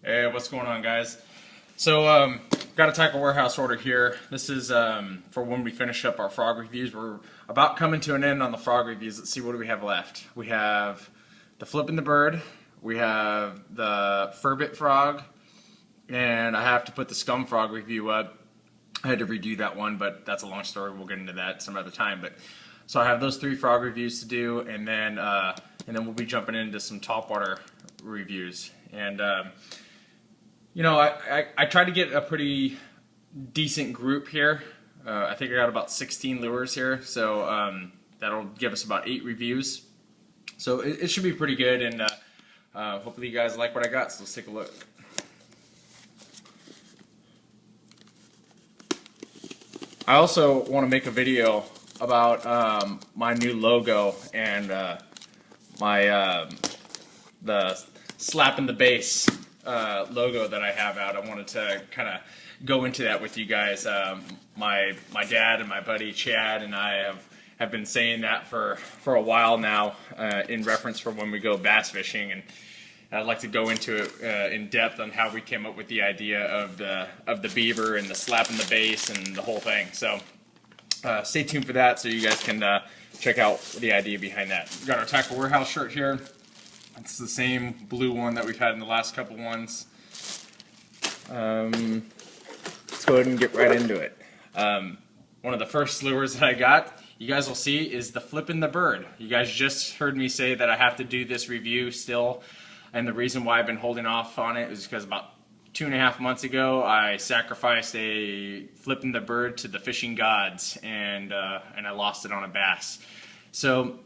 Hey, what's going on, guys? So, got a tackle warehouse order here. This is for when we finish up our frog reviews. We're about coming to an end on the frog reviews. Let's see, what do we have left? We have the Flippin Bird, we have the Furbit frog, and I have to put the scum frog review up. I had to redo that one, but that's a long story. We'll get into that some other time. But so I have those 3 frog reviews to do, and then we'll be jumping into some topwater reviews. And you know, I tried to get a pretty decent group here. I think I got about 16 lures here, so that'll give us about 8 reviews. So it should be pretty good, and hopefully you guys like what I got, so let's take a look. I also want to make a video about my new logo and the slap in the bass logo that I have out. I wanted to kind of go into that with you guys. My dad and my buddy Chad and I have been saying that for a while now in reference for when we go bass fishing, and I'd like to go into it in depth on how we came up with the idea of the beaver and the slap in the bass and the whole thing. So stay tuned for that so you guys can check out the idea behind that. We've got our Tackle Warehouse shirt here. It's the same blue one that we've had in the last couple ones. Let's go ahead and get right into it. One of the first lures that I got, you guys will see, is the Flippin Bird. You guys just heard me say that I have to do this review still, and the reason why I've been holding off on it is because about 2.5 months ago I sacrificed a Flippin Bird to the fishing gods, and I lost it on a bass. So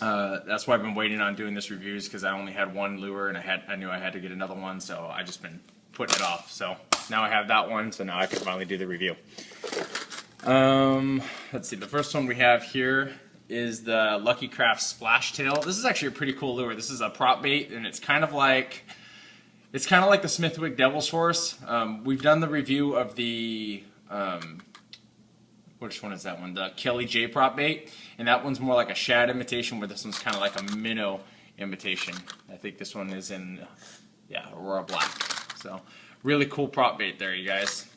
that's why I've been waiting on doing this reviews, because I only had one lure and I knew I had to get another one, so I just been putting it off. So now I have that one, so now I can finally do the review. Let's see, the first one we have here is the Lucky Craft Splash Tail. This is actually a pretty cool lure. This is a prop bait, and it's kind of like the Smithwick Devil's Horse. We've done the review of the which one is that one? The Kelly J prop bait, and that one's more like a shad imitation, where this one's kind of like a minnow imitation. I think this one is in, yeah, Aurora Black. So really cool prop bait there, you guys.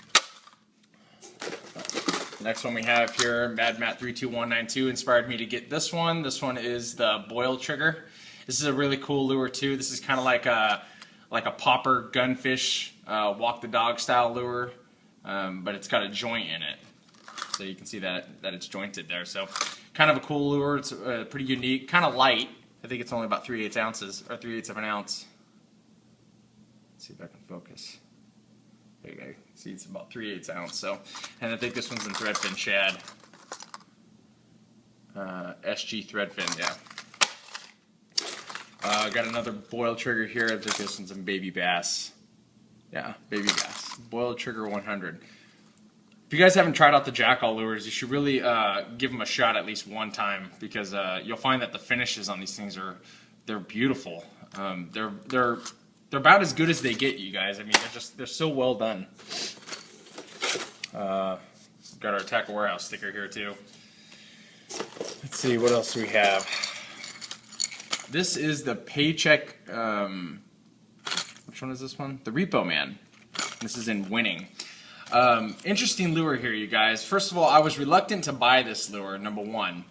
Next one we have here, Mad Matt 32192 inspired me to get this one. This one is the Boil Trigger. This is a really cool lure too. This is kind of like a popper gunfish, walk the dog style lure, but it's got a joint in it. So you can see that it's jointed there. So kind of a cool lure. It's pretty unique, kind of light. I think it's only about 3/8 ounces, or 3/8 of an ounce. Let's see if I can focus. There you go. See, it's about 3/8 ounce. So, and I think this one's in threadfin shad. SG threadfin, yeah. Got another Boil Trigger here. I think this one's in baby bass. Yeah, baby bass. Boil Trigger 100. If you guys haven't tried out the Jackal lures, you should really give them a shot at least one time, because you'll find that the finishes on these things they're beautiful. They're about as good as they get, you guys. I mean, they're so well done. Got our Tackle Warehouse sticker here too. Let's see, what else do we have? This is the Paycheck. Which one is this one? The Repo Man. This is in Winning. Interesting lure here, you guys. First of all, I was reluctant to buy this lure, number one,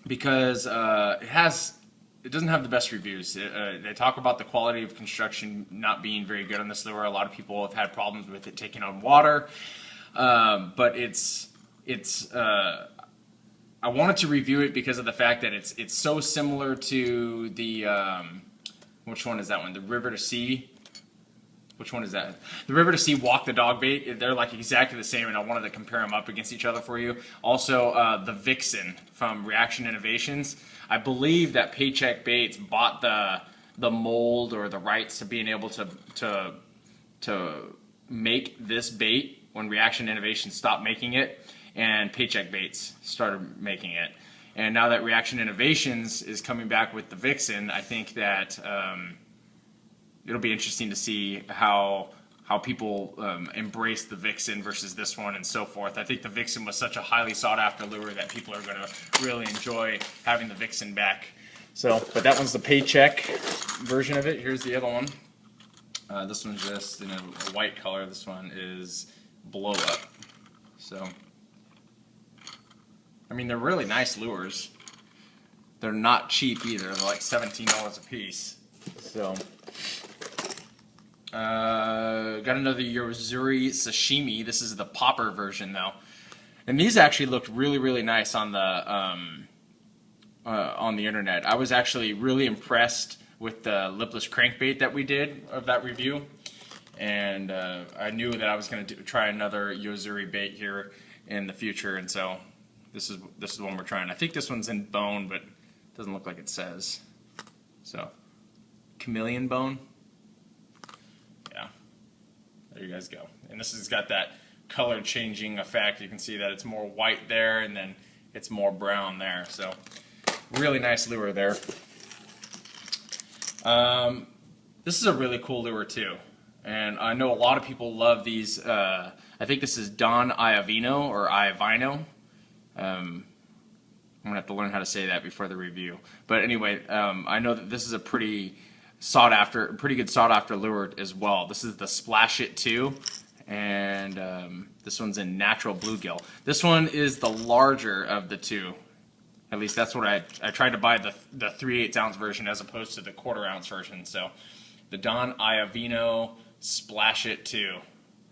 because it doesn't have the best reviews. They talk about the quality of construction not being very good on this lure. A lot of people have had problems with it taking on water, but I wanted to review it because of the fact that it's so similar to the which one is that one? The River to Sea. Which one is that? The River to Sea Walk the Dog bait. They're like exactly the same, and I wanted to compare them up against each other for you. Also, the Vixen from Reaction Innovations. I believe that Paycheck Baits bought the mold or the rights to being able to make this bait when Reaction Innovations stopped making it, and Paycheck Baits started making it. And now that Reaction Innovations is coming back with the Vixen, I think that it'll be interesting to see how people embrace the Vixen versus this one and so forth. I think the Vixen was such a highly sought after lure that people are going to really enjoy having the Vixen back. So, but that one's the Paycheck version of it. Here's the other one. This one's just in a white color. This one is blow up. So, I mean, they're really nice lures. They're not cheap either. They're like $17 a piece. So, got another yo-zuri sashimi. This is the popper version though, and these actually looked really nice on the internet. I was actually really impressed with the lipless crankbait that we did of that review, and I knew that I was going to try another yo-zuri bait here in the future, and so this is the one we're trying. I think this one's in bone, but it doesn't look like it says. So, Chameleon bone. Yeah, there you guys go. And this has got that color changing effect. You can see that it's more white there, and then it's more brown there. So, really nice lure there. This is a really cool lure too, and I know a lot of people love these. I think this is Don Iovino or Iovino. I'm gonna have to learn how to say that before the review. But anyway, I know that this is a pretty good sought after lure as well. This is the Splash It 2, and this one's in natural bluegill. This one is the larger of the two. At least that's what I tried to buy the 3/8 ounce version as opposed to the 1/4 ounce version. So the Don Iovino Splash It 2.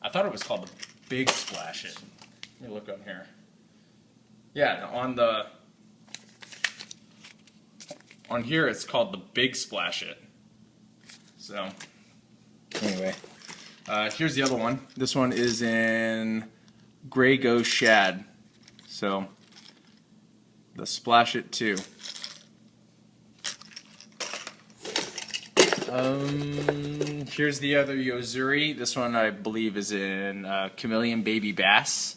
I thought it was called the Big Splash It. Let me look on here. Yeah, on here it's called the Big Splash It. So anyway, here's the other one. This one is in Gray Ghost Shad. So the Splash It 2. Here's the other yo-zuri. This one I believe is in Chameleon Baby Bass.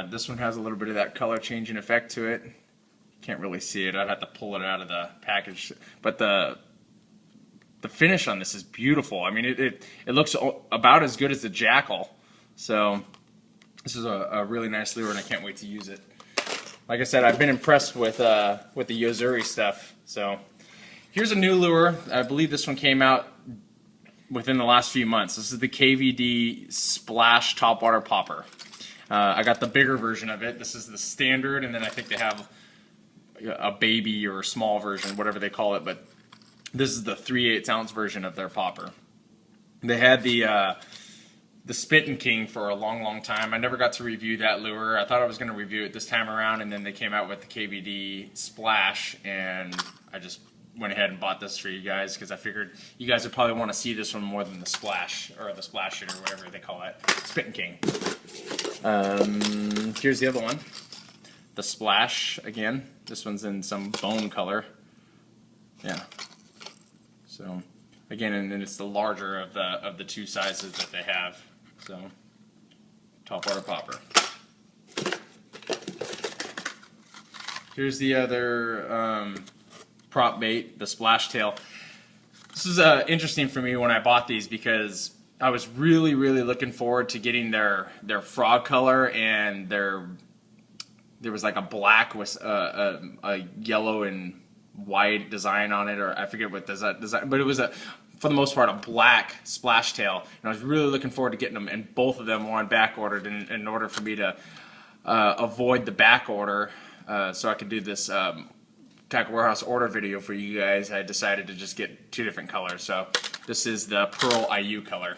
This one has a little bit of that color changing effect to it. Can't really see it. I'd have to pull it out of the package. But the finish on this is beautiful. I mean, it looks about as good as the Jackal. So this is a really nice lure, and I can't wait to use it. Like I said, I've been impressed with the yo-zuri stuff. So here's a new lure. I believe this one came out within the last few months. This is the KVD Splash Topwater Popper. I got the bigger version of it. This is the standard, and then I think they have a baby or a small version, whatever they call it. But this is the 3/8 ounce version of their popper. They had the Spittin' King for a long time. I never got to review that lure. I thought I was going to review it this time around, and then they came out with the KVD Splash, and I just went ahead and bought this for you guys because I figured you guys would probably want to see this one more than the Splash, or the Splash It, or whatever they call it. Spittin' King. Here's the other one. The Splash, again. This one's in some bone color. Yeah. So, again, and it's the larger of the two sizes that they have. So, Topwater Popper. Here's the other prop bait, the Splash Tail. This is interesting for me when I bought these because I was really looking forward to getting their frog color, and there was like a black with a yellow and white design on it, or I forget what design, but it was for the most part a black splash tail, and I was really looking forward to getting them, and both of them were on back ordered. In order for me to avoid the back order, so I could do this Tackle Warehouse order video for you guys, I decided to just get two different colors. So this is the Pearl IU color.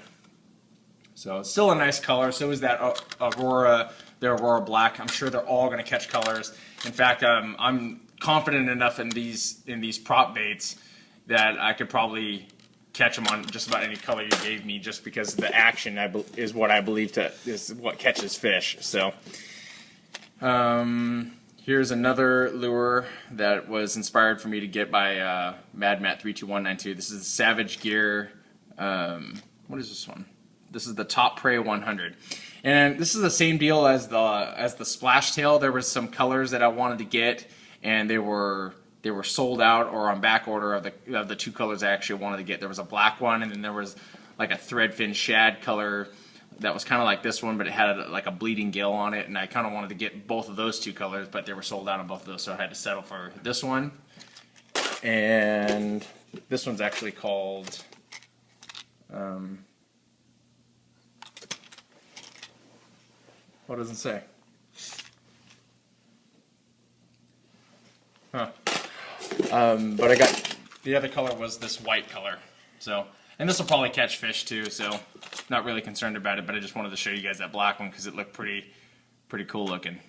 So it's still a nice color. So is that Aurora, the Aurora Black. I'm sure they're all going to catch colors. In fact, I'm confident enough in these prop baits that I could probably catch them on just about any color you gave me, just because the action is what I believe is what catches fish. So here's another lure that was inspired for me to get by Mad Matt 32192. This is the Savage Gear. What is this one? This is the Top Prey 100, and this is the same deal as the Splash Tail. There was some colors that I wanted to get, and they were sold out or on back order of the two colors I actually wanted to get. There was a black one, and then there was like a threadfin shad color that was kind of like this one, but it had like a bleeding gill on it, and I kind of wanted to get both of those two colors, but they were sold out on both of those, so I had to settle for this one. And this one's actually called What does it say? Huh. But I got, the other color was this white color. So, and this will probably catch fish too, so not really concerned about it, but I just wanted to show you guys that black one because it looked pretty cool looking.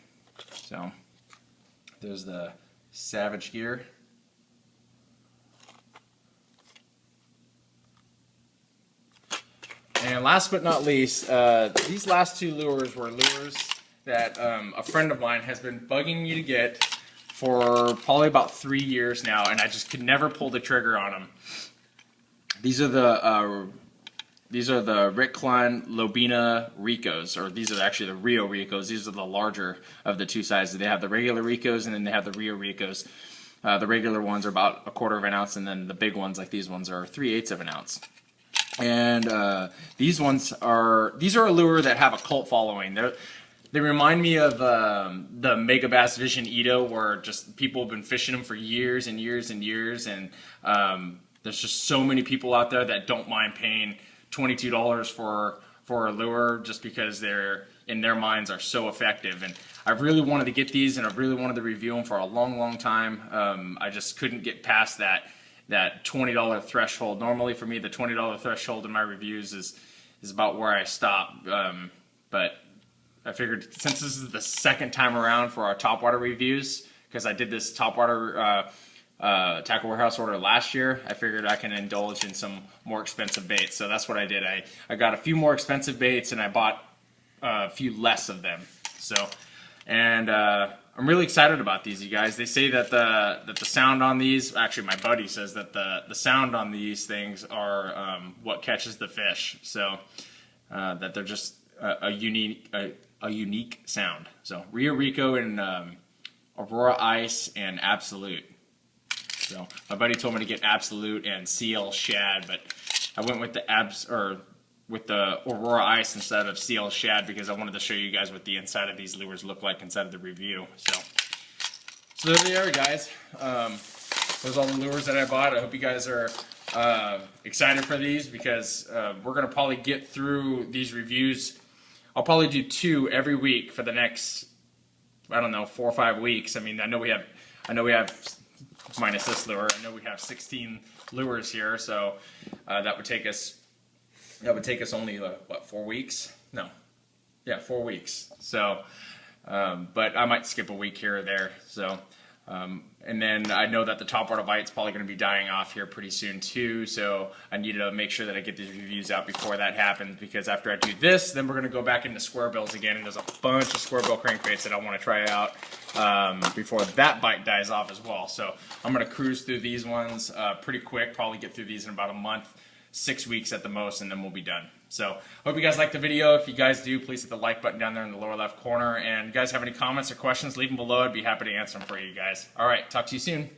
So, there's the Savage gear. And last but not least, these last two lures were lures that a friend of mine has been bugging me to get for probably about 3 years now, and I just could never pull the trigger on them. These are the Rick Klein Lobina Ricos, or these are actually the Rio Ricos. These are the larger of the two sizes. They have the regular Ricos and then they have the Rio Ricos. The regular ones are about 1/4 of an ounce, and then the big ones like these ones are 3/8 of an ounce. And these are a lure that have a cult following. They remind me of the Mega Bass Vision Ito, where just people have been fishing them for years and years and years, and there's just so many people out there that don't mind paying $22 for a lure just because they're, in their minds, are so effective. And I really wanted to get these, and I really wanted to review them for a long time. I just couldn't get past that $20 threshold. Normally for me, the $20 threshold in my reviews is about where I stop. But I figured since this is the second time around for our Topwater reviews, because I did this Topwater tackle warehouse order last year, I figured I can indulge in some more expensive baits. So that's what I did. I got a few more expensive baits and I bought a few less of them. So, and I'm really excited about these, you guys. They say that the sound on these, actually my buddy says that the sound on these things are what catches the fish. So that they're just a unique sound. So Rio Rico and Aurora Ice and Absolute. So my buddy told me to get Absolute and CL Shad, but I went with the Aurora Ice instead of CL Shad because I wanted to show you guys what the inside of these lures look like inside of the review. So there they are, guys. Those are all the lures that I bought. I hope you guys are excited for these because we're gonna probably get through these reviews. I'll probably do 2 every week for the next, I don't know, 4 or 5 weeks. I mean, I know we have minus this lure. I know we have 16 lures here, so that would take us only what, 4 weeks? No, yeah, 4 weeks. So, but I might skip a week here or there. So, and then I know that the Topwater bite's probably going to be dying off here pretty soon too. So I need to make sure that I get these reviews out before that happens, because after I do this, then we're going to go back into square bills again, and there's a bunch of square bill crankbaits that I want to try out before that bite dies off as well. So I'm going to cruise through these ones pretty quick, probably get through these in about a month, 6 weeks at the most, and then we'll be done. So hope you guys liked the video. If you guys do, please hit the like button down there in the lower left corner. And if you guys have any comments or questions, leave them below. I'd be happy to answer them for you guys. All right, talk to you soon.